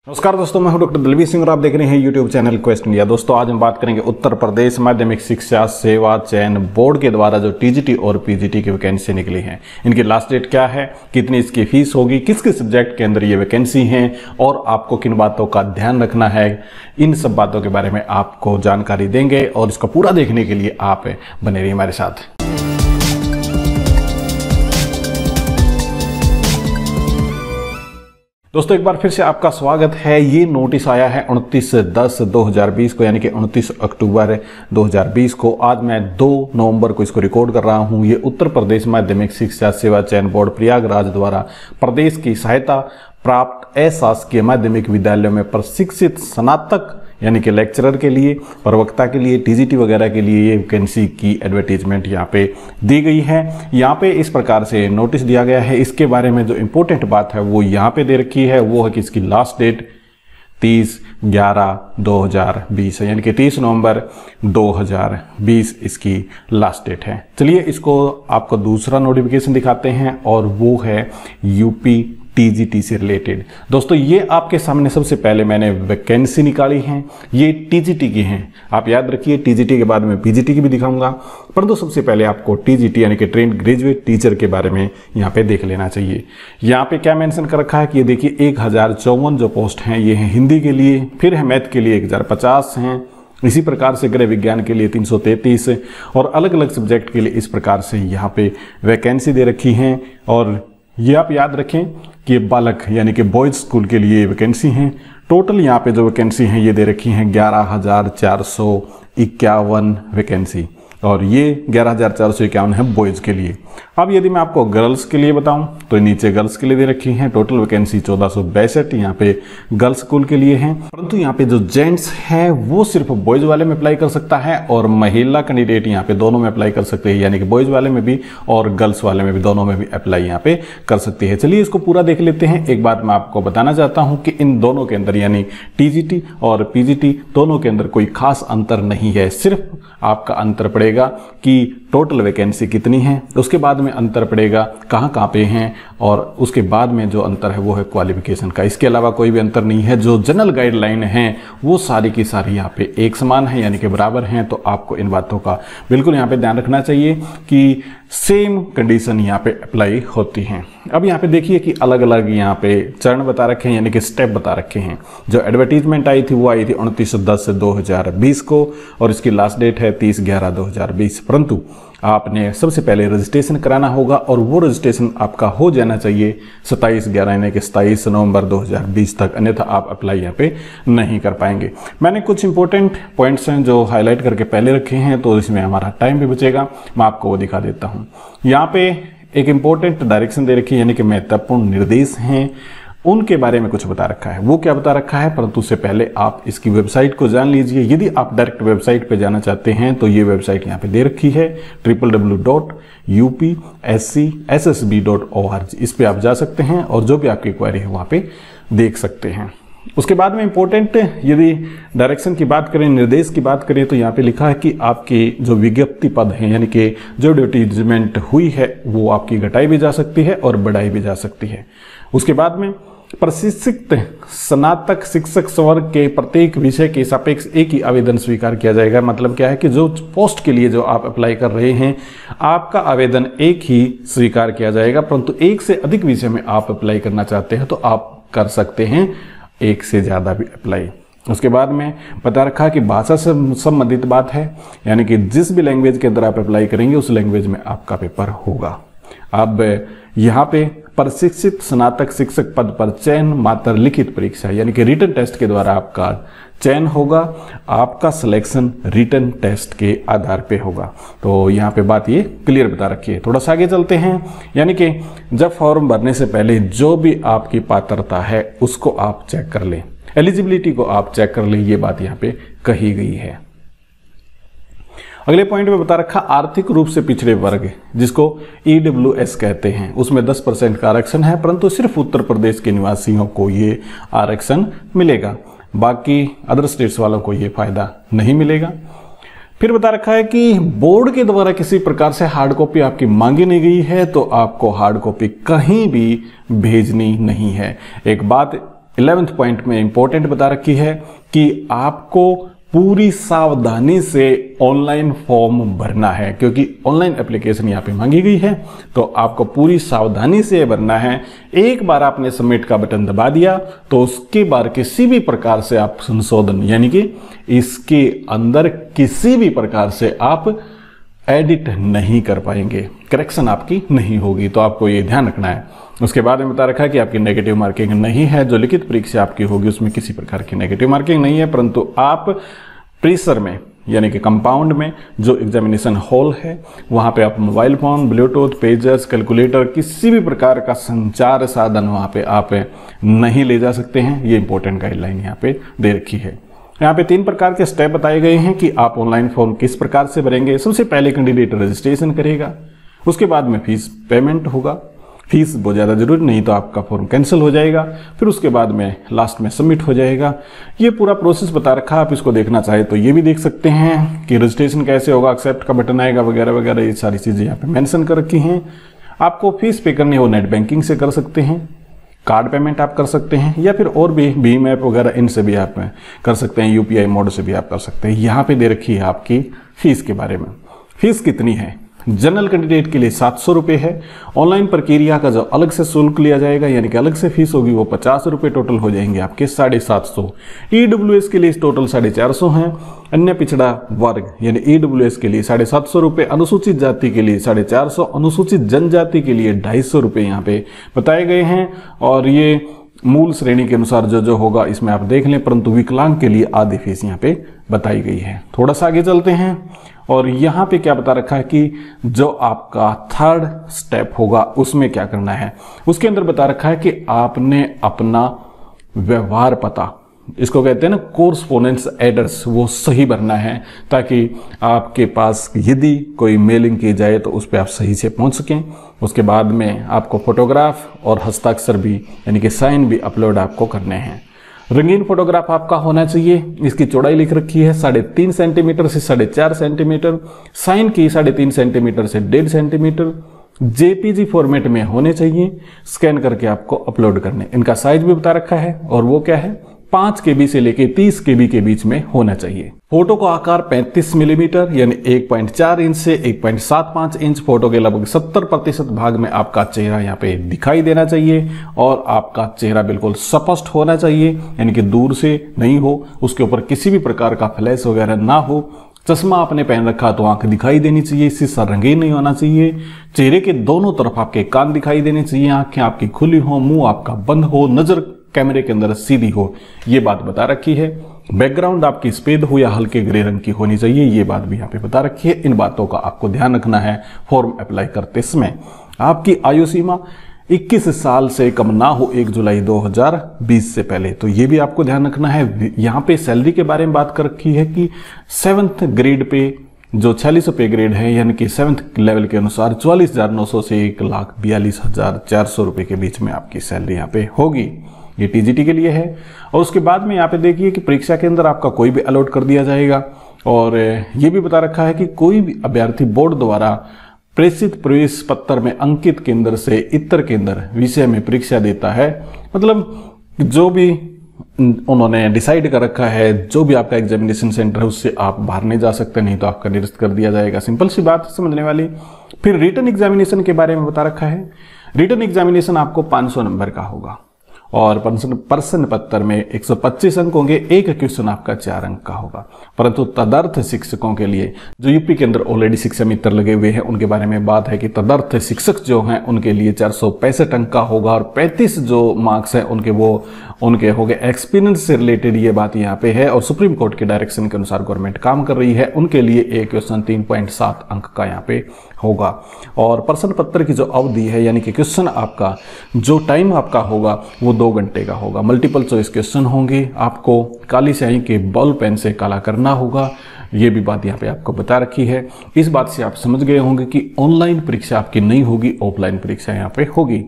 नमस्कार दोस्तों, मैं हूं डॉक्टर दलवीर सिंह और आप देख रहे हैं यूट्यूब चैनल क्वेस्ट इंडिया। दोस्तों आज हम बात करेंगे उत्तर प्रदेश माध्यमिक शिक्षा सेवा चयन बोर्ड के द्वारा जो टीजीटी और पीजीटी की वैकेंसी निकली है, इनकी लास्ट डेट क्या है, कितनी इसकी फीस होगी, किस किस सब्जेक्ट के अंदर ये वैकेंसी है और आपको किन बातों का ध्यान रखना है, इन सब बातों के बारे में आपको जानकारी देंगे और इसको पूरा देखने के लिए आप बने रहिए हमारे साथ। दोस्तों एक बार फिर से आपका स्वागत है। ये नोटिस आया है 29/10/2020 को, यानी कि 29 अक्टूबर 2020 को। आज मैं 2 नवंबर को इसको रिकॉर्ड कर रहा हूं। ये उत्तर प्रदेश माध्यमिक शिक्षा सेवा चयन बोर्ड प्रयागराज द्वारा प्रदेश की सहायता प्राप्त अशासकीय माध्यमिक विद्यालयों में प्रशिक्षित स्नातक यानी कि लेक्चरर के लिए, प्रवक्ता के लिए, टीजीटी वगैरह के लिए ये वैकेंसी की एडवर्टीजमेंट यहाँ पे दी गई है। यहाँ पे इस प्रकार से नोटिस दिया गया है। इसके बारे में जो इम्पोर्टेंट बात है वो यहाँ पे दे रखी है, वो है कि इसकी लास्ट डेट 30/11/2020 है, यानी कि 30 नवंबर 2020 इसकी लास्ट डेट है। चलिए इसको आपको दूसरा नोटिफिकेशन दिखाते हैं और वो है यूपी टीजीटी से रिलेटेड। दोस्तों ये आपके सामने सबसे पहले मैंने वैकेंसी निकाली है, ये टीजीटी की हैं। आप याद रखिए टीजीटी के बाद में पीजीटी की भी दिखाऊंगा, परंतु सबसे पहले आपको टीजीटी यानी कि ट्रेंड ग्रेजुएट टीचर के बारे में यहाँ पे देख लेना चाहिए। यहाँ पे क्या मेंशन कर रखा है कि ये देखिए 1054 जो पोस्ट हैं ये हैं हिंदी के लिए, फिर है मैथ के लिए 1050 हैं, इसी प्रकार से गृह विज्ञान के लिए 333 और अलग अलग सब्जेक्ट के लिए इस प्रकार से यहाँ पे वैकेंसी दे रखी हैं। और ये आप याद रखें कि बालक यानी कि बॉयज स्कूल के लिए वैकेंसी हैं। टोटल यहाँ पे जो वैकेंसी हैं ये दे रखी हैं 11,451 वैकेंसी, और ये 11,451 है बॉयज़ के लिए। अब यदि मैं आपको गर्ल्स के लिए बताऊं तो नीचे गर्ल्स के लिए दे रखी हैं टोटल वैकेंसी 1462 यहाँ पे गर्ल्स स्कूल के लिए हैं। परंतु यहाँ पे जो जेंट्स हैं वो सिर्फ बॉयज़ वाले में अप्लाई कर सकता है और महिला कैंडिडेट यहाँ पे दोनों में अप्लाई कर सकते हैं, यानी कि बॉयज़ वाले में भी और गर्ल्स वाले में भी, दोनों में भी अप्लाई यहाँ पे कर सकती है। चलिए इसको पूरा देख लेते हैं। एक बात मैं आपको बताना चाहता हूँ कि इन दोनों के अंदर यानी टीजीटी और पीजीटी दोनों के अंदर कोई खास अंतर नहीं है। सिर्फ आपका अंतर पड़ेगा कि टोटल वैकेंसी कितनी है, उसके बाद में अंतर पड़ेगा कहाँ पे हैं, और उसके बाद में जो अंतर है वो है क्वालिफिकेशन का। इसके अलावा कोई भी अंतर नहीं है। जो जनरल गाइडलाइन है वो सारी की सारी यहाँ पे एक समान है, यानी कि बराबर हैं। तो आपको इन बातों का बिल्कुल यहाँ पे ध्यान रखना चाहिए कि सेम कंडीशन यहाँ पे अप्लाई होती हैं। अब यहाँ पे देखिए कि अलग अलग यहाँ पे चरण बता रखे हैं, यानी कि स्टेप बता रखे हैं। जो एडवर्टीजमेंट आई थी वो आई थी 29/10/2020 को और इसकी लास्ट डेट है 30/11/2020। परंतु आपने सबसे पहले रजिस्ट्रेशन कराना होगा और वो रजिस्ट्रेशन आपका हो जाना चाहिए 27/11 यानी कि 27 नवंबर 2020 तक, अन्यथा आप अप्लाई यहाँ पे नहीं कर पाएंगे। मैंने कुछ इंपॉर्टेंट पॉइंट्स हैं जो हाईलाइट करके पहले रखे हैं, तो इसमें हमारा टाइम भी बचेगा, मैं आपको वो दिखा देता हूँ। यहाँ पे एक इंपॉर्टेंट डायरेक्शन दे रखी है, यानी कि महत्वपूर्ण निर्देश हैं, उनके बारे में कुछ बता रखा है। वो क्या बता रखा है, परंतु उससे पहले आप इसकी वेबसाइट को जान लीजिए। यदि आप डायरेक्ट वेबसाइट पे जाना चाहते हैं तो ये वेबसाइट यहाँ पे दे रखी है www.upssc.org। इस पे आप जा सकते हैं और जो भी आपकी क्वेरी है वहाँ पे देख सकते हैं। उसके बाद में इंपॉर्टेंट यदि डायरेक्शन की बात करें, निर्देश की बात करें, तो यहाँ पे लिखा है कि आपकी जो विज्ञप्ति पद है यानी कि जो एडवर्टीजमेंट हुई है वो आपकी घटाई भी जा सकती है और बढ़ाई भी जा सकती है। उसके बाद में प्रशिक्षित स्नातक शिक्षक वर्ग के प्रत्येक विषय के सापेक्ष एक ही आवेदन स्वीकार किया जाएगा। मतलब क्या है कि जो पोस्ट के लिए जो आप अप्लाई कर रहे हैं आपका आवेदन एक ही स्वीकार किया जाएगा, परंतु एक से अधिक विषय में आप अप्लाई करना चाहते हैं तो आप कर सकते हैं एक से ज़्यादा भी अप्लाई। उसके बाद में बता रखा है कि भाषा से संबंधित बात है, यानी कि जिस भी लैंग्वेज के अंदर आप अप्लाई करेंगे उस लैंग्वेज में आपका पेपर होगा। अब यहाँ पे प्रशिक्षित स्नातक शिक्षक पद पर चयन मात्र लिखित परीक्षा यानी कि रिटन टेस्ट के द्वारा आपका चयन होगा। आपका सिलेक्शन रिटन टेस्ट के आधार पे होगा। तो यहाँ पे बात ये क्लियर बता रखी है। थोड़ा सा आगे चलते हैं, यानी कि जब फॉर्म भरने से पहले जो भी आपकी पात्रता है उसको आप चेक कर लें, एलिजिबिलिटी को आप चेक कर लें, ये बात यहाँ पे कही गई है। अगले पॉइंट में बता रखा आर्थिक रूप से पिछड़े वर्ग जिसको EWS कहते हैं, उसमें 10% का आरक्षण है, परंतु सिर्फ उत्तर प्रदेश के निवासियों को ये आरक्षण मिलेगा, बाकी अदर स्टेट्स वालों को ये फायदा नहीं मिलेगा। फिर बता रखा है कि बोर्ड के द्वारा किसी प्रकार से हार्ड कॉपी आपकी मांगी नहीं गई है तो आपको हार्ड कॉपी कहीं भी भेजनी नहीं है। एक बात 11th पॉइंट में इंपॉर्टेंट बता रखी है कि आपको पूरी सावधानी से ऑनलाइन फॉर्म भरना है, क्योंकि ऑनलाइन एप्लीकेशन यहाँ पे मांगी गई है, तो आपको पूरी सावधानी से भरना है। एक बार आपने सबमिट का बटन दबा दिया तो उसके बाद किसी भी प्रकार से आप संशोधन यानी कि इसके अंदर किसी भी प्रकार से आप एडिट नहीं कर पाएंगे, करेक्शन आपकी नहीं होगी, तो आपको ये ध्यान रखना है। उसके बाद में बता रखा है कि आपकी नेगेटिव मार्किंग नहीं है, जो लिखित परीक्षा आपकी होगी उसमें किसी प्रकार की नेगेटिव मार्किंग नहीं है, परंतु आप परिसर में यानी कि कंपाउंड में जो एग्जामिनेशन हॉल है वहां पे आप mobile phone, Bluetooth, pagers, calculator, किसी भी प्रकार का संचार साधन वहां पे आप नहीं ले जा सकते हैं। ये इंपॉर्टेंट गाइडलाइन यहाँ पे दे रखी है। यहाँ पे 3 प्रकार के स्टेप बताए गए हैं कि आप ऑनलाइन फॉर्म किस प्रकार से भरेंगे। सबसे पहले कैंडिडेट रजिस्ट्रेशन करेगा, उसके बाद में फीस पेमेंट होगा। फीस बहुत ज़्यादा जरूरी नहीं तो आपका फॉर्म कैंसिल हो जाएगा, फिर उसके बाद में लास्ट में सबमिट हो जाएगा। ये पूरा प्रोसेस बता रखा है, आप इसको देखना चाहे तो ये भी देख सकते हैं कि रजिस्ट्रेशन कैसे होगा, एक्सेप्ट का बटन आएगा वगैरह वगैरह, ये सारी चीज़ें यहाँ पे मेंशन कर रखी हैं। आपको फीस पे करनी हो नेट बैंकिंग से कर सकते हैं, कार्ड पेमेंट आप कर सकते हैं, या फिर और भी भीम ऐप वगैरह इनसे भी आप कर सकते हैं, यूपीआई मोड से भी आप कर सकते हैं। यहाँ पे दे रखी है आपकी फीस के बारे में। फीस कितनी है? जनरल कैंडिडेट के लिए 700 रुपये है। ऑनलाइन प्रक्रिया का जो अलग से शुल्क लिया जाएगा यानी कि अलग से फीस होगी वो 50 रुपये, टोटल हो जाएंगे आपके 750। ईडब्ल्यूएस के लिए टोटल 450 हैं। अन्य पिछड़ा वर्ग यानी ईडब्ल्यूएस के लिए 750 रुपये, अनुसूचित जाति के लिए 450, अनुसूचित जनजाति के लिए 250 रुपये यहाँ पे बताए गए हैं। और ये मूल श्रेणी के अनुसार जो होगा इसमें आप देख लें, परंतु विकलांग के लिए आधी फीस यहाँ पे बताई गई है। थोड़ा सा आगे चलते हैं और यहाँ पे क्या बता रखा है कि जो आपका 3rd स्टेप होगा उसमें क्या करना है। उसके अंदर बता रखा है कि आपने अपना व्यवहार पता, इसको कहते हैं ना कोरस्पोंडेंस एड्रेस, वो सही भरना है ताकि आपके पास यदि कोई मेलिंग की जाए तो उस पर आप सही से पहुंच सकें। उसके बाद में आपको फोटोग्राफ और हस्ताक्षर भी यानी कि साइन भी अपलोड आपको करने हैं। रंगीन फोटोग्राफ आपका होना चाहिए। इसकी चौड़ाई लिख रखी है 3.5 सेंटीमीटर से 4.5 सेंटीमीटर, साइन की 3.5 सेंटीमीटर से 1.5 सेंटीमीटर, जेपीजी फॉर्मेट में होने चाहिए, स्कैन करके आपको अपलोड करने। इनका साइज भी बता रखा है और वो क्या है 5 KB से लेके 30 KB के बीच में होना चाहिए। फोटो का आकार 35 मिलीमीटर यानी 1.4 इंच से 1.75 इंच, फोटो के लगभग 70% भाग में आपका चेहरा यहाँ पे दिखाई देना चाहिए और आपका चेहरा बिल्कुल स्पष्ट होना चाहिए यानी कि दूर से नहीं हो, उसके ऊपर किसी भी प्रकार का फ्लैश वगैरह ना हो। चश्मा आपने पहन रखा तो आंख दिखाई देनी चाहिए, शीशा रंगीन नहीं होना चाहिए। चेहरे के दोनों तरफ आपके कान दिखाई देने चाहिए, आंखें आपकी खुली हो, मुंह आपका बंद हो, नजर कैमरे के अंदर सीधी हो, ये बात बता रखी है। बैकग्राउंड आपकी सफेद हो या हल्के ग्रे रंग की होनी चाहिए, ये बात भी यहाँ पे बता रखी है। इन बातों का आपको ध्यान रखना है फॉर्म अप्लाई करते समय। आपकी आयु सीमा 21 साल से कम ना हो 1 जुलाई 2020 से पहले, तो ये भी आपको ध्यान रखना है। यहाँ पे सैलरी के बारे में बात कर रखी है कि 7th ग्रेड पे जो 46 पे ग्रेड है यानी कि 7th लेवल के अनुसार 44,900 से 1,42,400 रुपये के बीच में आपकी सैलरी यहाँ पे होगी। ये टीजीटी के लिए है। और उसके बाद में यहाँ पे देखिए कि परीक्षा के अंदर आपका कोई भी अलॉट कर दिया जाएगा। और ये भी बता रखा है कि कोई भी अभ्यर्थी बोर्ड द्वारा प्रेषित प्रवेश पत्र में अंकित केंद्र से इतर केंद्र विषय में परीक्षा देता है, मतलब जो भी उन्होंने डिसाइड कर रखा है, जो भी आपका एग्जामिनेशन सेंटर है उससे आप बाहर नहीं जा सकते, नहीं तो आपका निरस्त कर दिया जाएगा। सिंपल सी बात समझने वाली। फिर रिटन एग्जामिनेशन के बारे में बता रखा है। रिटन एग्जामिनेशन आपको 500 नंबर का होगा और प्रश्न पत्र में 125 अंक होंगे, एक क्वेश्चन आपका 4 अंक का होगा। परंतु तदर्थ शिक्षकों के लिए जो यूपी के अंदर ऑलरेडी शिक्षा मित्र लगे हुए हैं उनके बारे में बात है कि तदर्थ शिक्षक जो हैं उनके लिए 465 अंक का होगा और 35 जो मार्क्स हैं उनके हो गए एक्सपीरियंस से रिलेटेड, ये बात यहाँ पे है। और सुप्रीम कोर्ट के डायरेक्शन के अनुसार गवर्नमेंट काम कर रही है, उनके लिए एक क्वेश्चन 3.7 अंक का यहाँ पे होगा। और प्रश्न पत्र की जो अवधि है यानी कि क्वेश्चन आपका जो टाइम आपका होगा वो 2 घंटे का होगा। मल्टीपल चॉइस क्वेश्चन होंगे, आपको काली स्याही के बॉल पेन से काला करना होगा। ये भी बात यहाँ पे आपको बता रखी है। इस बात से आप समझ गए होंगे कि ऑनलाइन परीक्षा आपकी नहीं होगी, ऑफलाइन परीक्षा यहाँ पे होगी।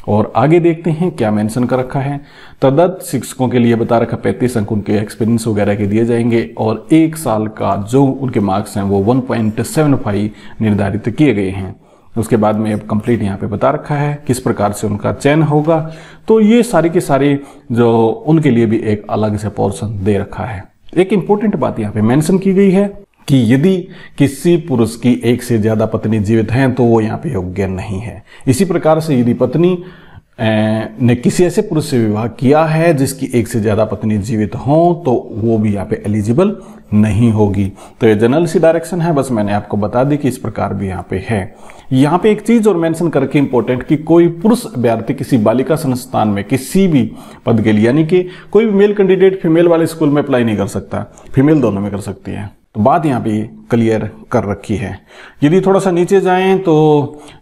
और आगे देखते हैं क्या मेंशन कर रखा है। तदर्थ शिक्षकों के लिए बता रखा 35 अंक उनके एक्सपीरियंस वगैरह के दिए जाएंगे और 1 साल का जो उनके मार्क्स हैं वो 1.75 निर्धारित किए गए हैं। उसके बाद में अब कंप्लीट यहाँ पे बता रखा है किस प्रकार से उनका चयन होगा। तो ये सारी के सारे जो उनके लिए भी एक अलग से पोर्शन दे रखा है। एक इंपॉर्टेंट बात यहाँ पे मेंशन की गई है कि यदि किसी पुरुष की एक से ज्यादा पत्नी जीवित हैं तो वो यहाँ पे योग्य नहीं है। इसी प्रकार से यदि पत्नी ने किसी ऐसे पुरुष से विवाह किया है जिसकी एक से ज्यादा पत्नी जीवित हो तो वो भी यहाँ पे एलिजिबल नहीं होगी। तो ये जनरल सी डायरेक्शन है, बस मैंने आपको बता दी कि इस प्रकार भी यहाँ पे है। यहाँ पे एक चीज और मेंशन करके इंपॉर्टेंट कि कोई पुरुष अभ्यर्थी किसी बालिका संस्थान में किसी भी पद के लिए, यानी कि कोई भी मेल कैंडिडेट फीमेल वाले स्कूल में अप्लाई नहीं कर सकता, फीमेल दोनों में कर सकती है। तो बात यहाँ पे क्लियर कर रखी है। यदि थोड़ा सा नीचे जाएं तो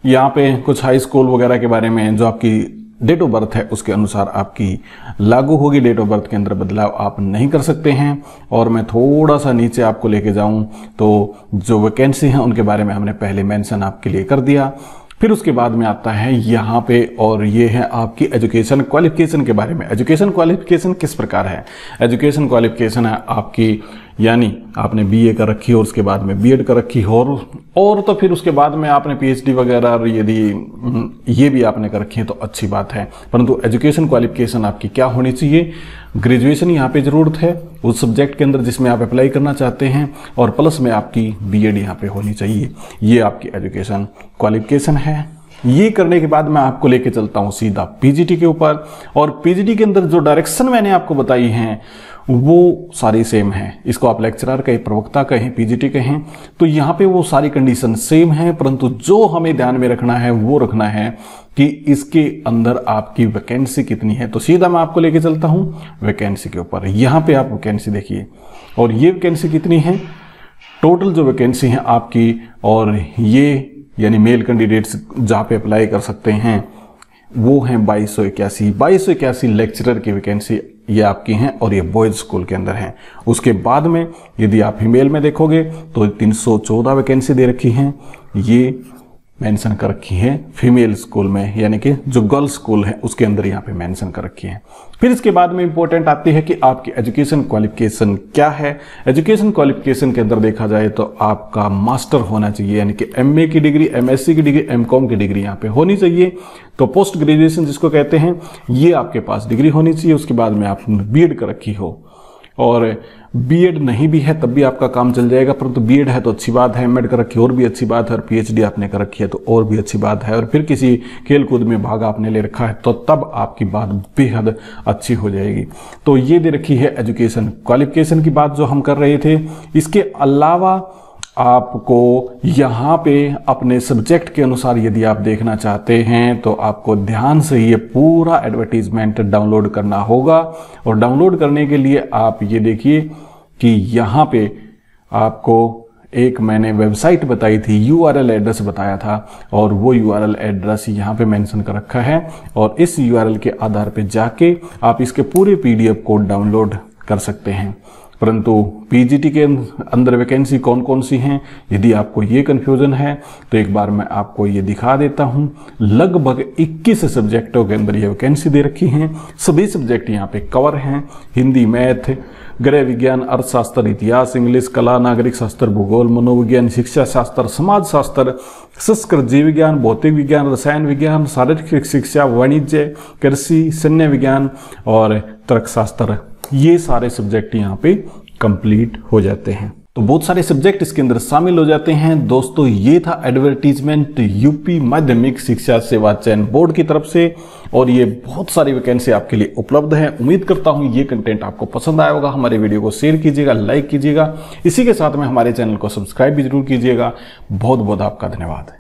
यहाँ पे कुछ हाई स्कूल वगैरह के बारे में जो आपकी डेट ऑफ बर्थ है उसके अनुसार आपकी लागू होगी। डेट ऑफ बर्थ के अंदर बदलाव आप नहीं कर सकते हैं। और मैं थोड़ा सा नीचे आपको लेके जाऊं तो जो वैकेंसी है उनके बारे में हमने पहले मेंशन आपके लिए कर दिया। फिर उसके बाद में आता है यहाँ पे, और ये है आपकी एजुकेशन क्वालिफिकेशन के बारे में। एजुकेशन क्वालिफिकेशन किस प्रकार है? एजुकेशन क्वालिफिकेशन है आपकी, यानी आपने बीए कर रखी हो और उसके बाद में बीएड कर रखी हो और तो फिर उसके बाद में आपने पीएचडी वगैरह यदि ये भी आपने कर रखी है तो अच्छी बात है। परंतु एजुकेशन क्वालिफिकेशन आपकी क्या होनी चाहिए? ग्रेजुएशन यहाँ पे जरूरत है उस सब्जेक्ट के अंदर जिसमें आप अप्लाई करना चाहते हैं, और प्लस में आपकी बीएड यहाँ पे होनी चाहिए। ये आपकी एजुकेशन क्वालिफिकेशन है। ये करने के बाद मैं आपको लेके चलता हूँ सीधा पीजीटी के ऊपर, और पीजीटी के अंदर जो डायरेक्शन मैंने आपको बताई हैं वो सारी सेम है। इसको आप लेक्चरर कहें, प्रवक्ता कहें, पीजीटी कहें, तो यहाँ पे वो सारी कंडीशन सेम है। परंतु जो हमें ध्यान में रखना है वो रखना है कि इसके अंदर आपकी वैकेंसी कितनी है। तो सीधा मैं आपको लेके चलता हूँ वैकेंसी के ऊपर। यहाँ पे आप वैकेंसी देखिए, और ये वैकेंसी कितनी है, टोटल जो वैकेंसी है आपकी, और ये यानी मेल कैंडिडेट्स जहाँ पे अप्लाई कर सकते हैं वो हैं 2281 लेक्चरर की वैकेंसी ये आपकी हैं, और ये बॉयज स्कूल के अंदर हैं। उसके बाद में यदि आप फीमेल में देखोगे तो 314 वैकेंसी दे रखी हैं, ये मेंशन कर रखी है फीमेल स्कूल में, यानी कि जो गर्ल्स स्कूल है उसके अंदर यहाँ पे मेंशन कर रखी है। फिर इसके बाद में इंपॉर्टेंट आती है कि आपकी एजुकेशन क्वालिफिकेशन क्या है। एजुकेशन क्वालिफिकेशन के अंदर देखा जाए तो आपका मास्टर होना चाहिए, यानी कि एमए की डिग्री, एमएससी की डिग्री, एमकॉम की डिग्री यहाँ पे होनी चाहिए। तो पोस्ट ग्रेजुएशन जिसको कहते हैं ये आपके पास डिग्री होनी चाहिए। उसके बाद में आपने बीएड कर रखी हो, और बीएड नहीं भी है तब भी आपका काम चल जाएगा, परंतु बीएड है तो अच्छी बात है, एमएड कर रखी और भी अच्छी बात है, और पीएचडी आपने कर रखी है तो और भी अच्छी बात है, और फिर किसी खेल कूद में भाग आपने ले रखा है तो तब आपकी बात बेहद अच्छी हो जाएगी। तो ये दे रखी है एजुकेशन क्वालिफिकेशन की बात जो हम कर रहे थे। इसके अलावा आपको यहाँ पे अपने सब्जेक्ट के अनुसार यदि आप देखना चाहते हैं तो आपको ध्यान से ये पूरा एडवर्टीजमेंट डाउनलोड करना होगा। और डाउनलोड करने के लिए आप ये देखिए कि यहाँ पे आपको एक मैंने वेबसाइट बताई थी, यूआरएल एड्रेस बताया था, और वो यूआरएल एड्रेस यहाँ पे मेंशन कर रखा है। और इस यूआरएल के आधार पे जाके आप इसके पूरे पीडीएफ को डाउनलोड कर सकते हैं। परंतु पीजीटी के अंदर वैकेंसी कौन कौन सी हैं, यदि आपको ये कन्फ्यूजन है तो एक बार मैं आपको ये दिखा देता हूँ। लगभग 21 सब्जेक्टों के अंदर ये वैकेंसी दे रखी हैं। सभी सब्जेक्ट यहाँ पे कवर हैं, हिंदी, मैथ, गृह विज्ञान, अर्थशास्त्र, इतिहास, इंग्लिश, कला, नागरिक शास्त्र, भूगोल, मनोविज्ञान, शिक्षा शास्त्र, समाज शास्त्र, संस्कृत, जीव विज्ञान, भौतिक विज्ञान, रसायन विज्ञान, शारीरिक शिक्षा, वाणिज्य, कृषि, सैन्य विज्ञान और तर्कशास्त्र। ये सारे सब्जेक्ट यहाँ पे कंप्लीट हो जाते हैं। तो बहुत सारे सब्जेक्ट इसके अंदर शामिल हो जाते हैं। दोस्तों ये था एडवर्टीजमेंट यूपी माध्यमिक शिक्षा सेवा चयन बोर्ड की तरफ से, और ये बहुत सारी वैकेंसी आपके लिए उपलब्ध है। उम्मीद करता हूँ ये कंटेंट आपको पसंद आया होगा। हमारे वीडियो को शेयर कीजिएगा, लाइक कीजिएगा, इसी के साथ में हमारे चैनल को सब्सक्राइब भी जरूर कीजिएगा। बहुत बहुत आपका धन्यवाद।